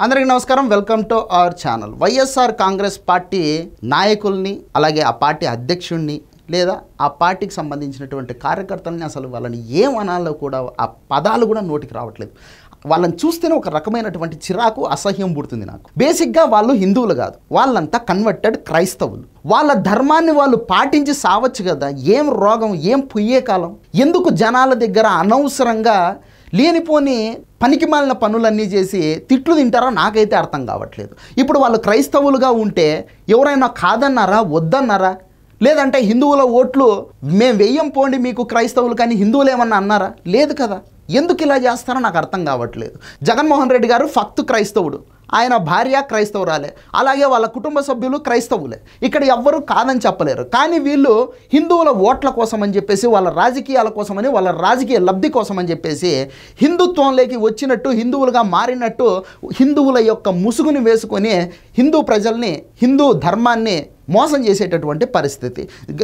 అందరికీ నమస్కారం. Welcome to our channel. YSR Congress party నాయకుల్ని అలాగే ఆ పార్టీ అధ్యక్షుడిని లేదా ఆ పార్టీకి సంబంధించినటువంటి కార్యకర్తల్ని అసలు వాళ్ళని ఏమనాలో కూడా ఆ పదాలు కూడా నోటికి రావట్లేదు. వాళ్ళని చూస్తేనే ఒక రకమైనటువంటి చిరాకు, అసహ్యం పుడుతుంది నాకు. బేసిక్గా వాళ్ళు హిందువులు కాదు, వాళ్ళంతా కన్వర్టెడ్ క్రైస్తవులు. వాళ్ళ ధర్మాన్ని వాళ్ళు పాటించి సావచ్చు కదా. ఏం రోగం, ఏం పొయ్యే కాలం, ఎందుకు జనాల దగ్గర అనవసరంగా లేనిపోని పనికిమాలిన పనులన్నీ చేసి తిట్లు తింటారో నాకైతే అర్థం కావట్లేదు. ఇప్పుడు వాళ్ళు క్రైస్తవులుగా ఉంటే ఎవరైనా కాదన్నారా, వద్దన్నారా? లేదంటే హిందువుల ఓట్లు మేము వెయ్యం పోండి మీకు క్రైస్తవులు, కానీ హిందువులు ఏమన్నా అన్నారా? లేదు కదా. ఎందుకు ఇలా చేస్తారో నాకు అర్థం కావట్లేదు. జగన్మోహన్ రెడ్డి గారు ఫక్తు క్రైస్తవుడు, ఆయన భార్య క్రైస్తవురాలే, అలాగే వాళ్ళ కుటుంబ సభ్యులు క్రైస్తవులే. ఇక్కడ ఎవ్వరూ కాదని చెప్పలేరు. కానీ వీళ్ళు హిందువుల ఓట్ల కోసం అని చెప్పేసి, వాళ్ళ రాజకీయాల కోసమని, వాళ్ళ రాజకీయ లబ్ధి కోసం అని చెప్పేసి హిందుత్వంలోకి వచ్చినట్టు, హిందువులుగా మారినట్టు హిందువుల యొక్క ముసుగుని వేసుకొని హిందూ ప్రజల్ని, హిందూ ధర్మాన్ని మోసం చేసేటటువంటి పరిస్థితి.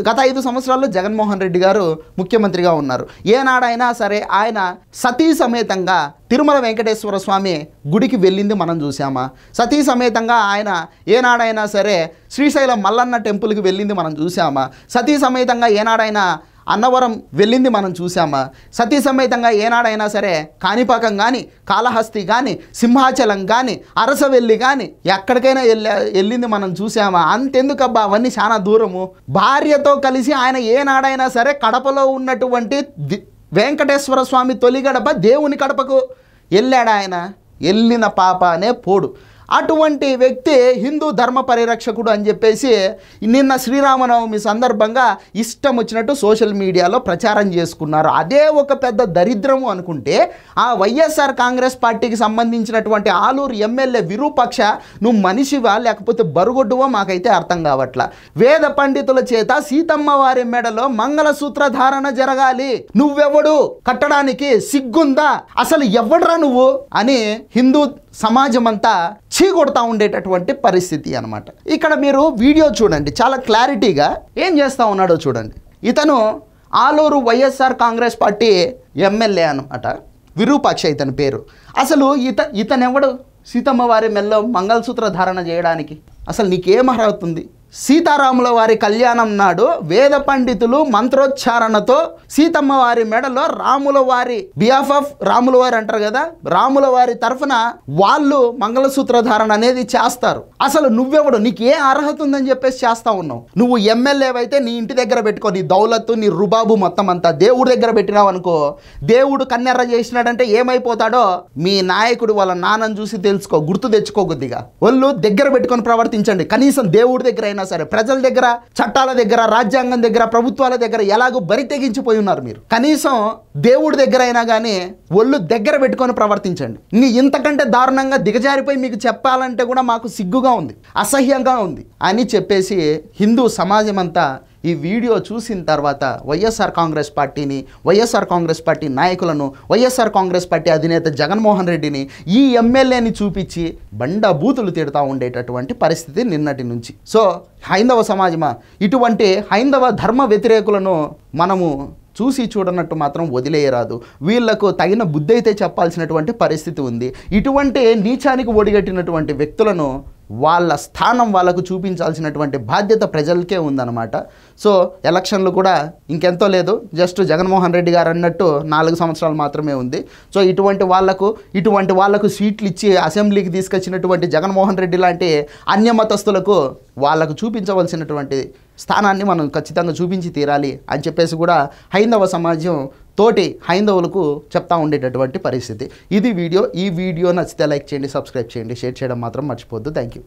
గత 5 సంవత్సరాల్లో జగన్మోహన్ రెడ్డి గారు ముఖ్యమంత్రిగా ఉన్నారు. ఏనాడైనా సరే ఆయన సతీ సమేతంగా తిరుమల వెంకటేశ్వర స్వామి గుడికి వెళ్ళింది మనం చూసామా? సతీ సమేతంగా ఆయన ఏనాడైనా సరే శ్రీశైలం మల్లన్న టెంపుల్కి వెళ్ళింది మనం చూసామా? సతీ సమేతంగా ఏనాడైనా అన్నవరం వెళ్ళింది మనం చూసామా? సతీ సమేతంగా ఏనాడైనా సరే కాణిపాకం కానీ, కాళహస్తి కానీ, సింహాచలం కానీ, అరసవెల్లి కానీ ఎక్కడికైనా వెళ్ళింది మనం చూసామా? అంతెందుకబ్బా, అవన్నీ చాలా దూరము. భార్యతో కలిసి ఆయన ఏనాడైనా సరే కడపలో ఉన్నటువంటి వెంకటేశ్వర స్వామి తొలి గడప దేవుని కడపకు వెళ్ళాడు ఆయన. వెళ్ళిన పాపనే పోడు. అటువంటి వ్యక్తి హిందూ ధర్మ పరిరక్షకుడు అని చెప్పేసి నిన్న శ్రీరామనవమి సందర్భంగా ఇష్టం వచ్చినట్టు సోషల్ మీడియాలో ప్రచారం చేసుకున్నారు. అదే ఒక పెద్ద దరిద్రము అనుకుంటే ఆ వైఎస్ఆర్ కాంగ్రెస్ పార్టీకి సంబంధించినటువంటి ఆలూరు ఎమ్మెల్యే విరూపాక్ష, నువ్వు మనిషివా లేకపోతే బరుగొడ్డువో మాకైతే అర్థం కావట్లా. వేద పండితుల చేత సీతమ్మ వారి మెడలో మంగళసూత్ర ధారణ జరగాలి, నువ్వెవడు కట్టడానికి, సిగ్గుందా, అసలు ఎవడ్రా నువ్వు అని హిందూ సమాజం అంతా చీకొడతా ఉండేటటువంటి పరిస్థితి అనమాట. ఇక్కడ మీరు వీడియో చూడండి, చాలా క్లారిటీగా ఏం చేస్తూ ఉన్నాడో చూడండి. ఇతను ఆలూరు వైఎస్ఆర్ కాంగ్రెస్ పార్టీ ఎమ్మెల్యే అనమాట, విరూపాక్ష ఇతని పేరు. అసలు ఇతనెవడు సీతమ్మ వారి మెల్లో మంగళసూత్ర ధారణ చేయడానికి? అసలు నీకేం అర్హత ఉంది? సీతారాముల వారి కళ్యాణం నాడు వేద పండితులు మంత్రోచ్చారణతో సీతమ్మ వారి మెడలో రాముల వారి బిహాఫ్ ఆఫ్ రాముల వారి అంటారు కదా, రాముల వారి తరఫున వాళ్ళు మంగళసూత్ర ధారణ అనేది చేస్తారు. అసలు నువ్వెవడు, నీకు ఏ అర్హత ఉందని చెప్పేసి చేస్తా ఉన్నావు? నువ్వు ఎమ్మెల్యేవైతే నీ ఇంటి దగ్గర పెట్టుకో, నీ దౌలత్తు, నీ రుబాబు మొత్తం అంతా దేవుడి దగ్గర పెట్టినావు అనుకో, దేవుడు కన్నెర్ర చేసినాడంటే ఏమైపోతాడో మీ నాయకుడు వాళ్ళ నాన్నని చూసి తెలుసుకో, గుర్తు తెచ్చుకో. కొద్దిగా ఒళ్ళు దగ్గర పెట్టుకొని ప్రవర్తించండి. కనీసం దేవుడి దగ్గర అయినా సరే, ప్రజల దగ్గర, చట్టాల దగ్గర, రాజ్యాంగం దగ్గర, ప్రభుత్వాల దగ్గర ఎలాగో బరి తెగించిపోయి ఉన్నారు మీరు. కనీసం దేవుడి దగ్గర అయినా కానీ ఒళ్ళు దగ్గర పెట్టుకొని ప్రవర్తించండి. ఇంతకంటే దారుణంగా దిగజారిపోయి మీకు చెప్పాలంటే కూడా మాకు సిగ్గుగా ఉంది, అసహ్యంగా ఉంది అని చెప్పేసి హిందూ సమాజం అంతా ఈ వీడియో చూసిన తర్వాత వైఎస్ఆర్ కాంగ్రెస్ పార్టీని, వైఎస్ఆర్ కాంగ్రెస్ పార్టీ నాయకులను, వైఎస్ఆర్ కాంగ్రెస్ పార్టీ అధినేత జగన్మోహన్ రెడ్డిని, ఈ ఎమ్మెల్యేని చూపించి బండ బూతులు తిడతా ఉండేటటువంటి పరిస్థితి నిన్నటి నుంచి. సో హైందవ సమాజమా, ఇటువంటి హైందవ ధర్మ వ్యతిరేకులను మనము చూసి చూడనట్టు మాత్రం వదిలేయరాదు. వీళ్లకు తగిన బుద్ధి అయితే చెప్పాల్సినటువంటి పరిస్థితి ఉంది. ఇటువంటి నీచానికి ఒడిగట్టినటువంటి వ్యక్తులను వాళ్ళ స్థానం వాళ్ళకు చూపించాల్సినటువంటి బాధ్యత ప్రజలకే ఉందన్నమాట. సో ఎలక్షన్లు కూడా ఇంకెంతో లేదు, జస్ట్ జగన్మోహన్ రెడ్డి గారు అన్నట్టు 4 సంవత్సరాలు మాత్రమే ఉంది. సో ఇటువంటి వాళ్లకు సీట్లు ఇచ్చి అసెంబ్లీకి తీసుకొచ్చినటువంటి జగన్మోహన్ రెడ్డి లాంటి అన్యమతస్తులకు వాళ్ళకు చూపించవలసినటువంటి స్థానాన్ని మనం ఖచ్చితంగా చూపించి తీరాలి అని చెప్పేసి కూడా హైందవ సమాజం తోటి హైందవులకు చెప్తా ఉండేటటువంటి పరిస్థితి. ఇది వీడియో. ఈ వీడియో నచ్చితే లైక్ చేయండి, సబ్స్క్రైబ్ చేయండి, షేర్ చేయడం మాత్రం మర్చిపోవద్దు. Thank you.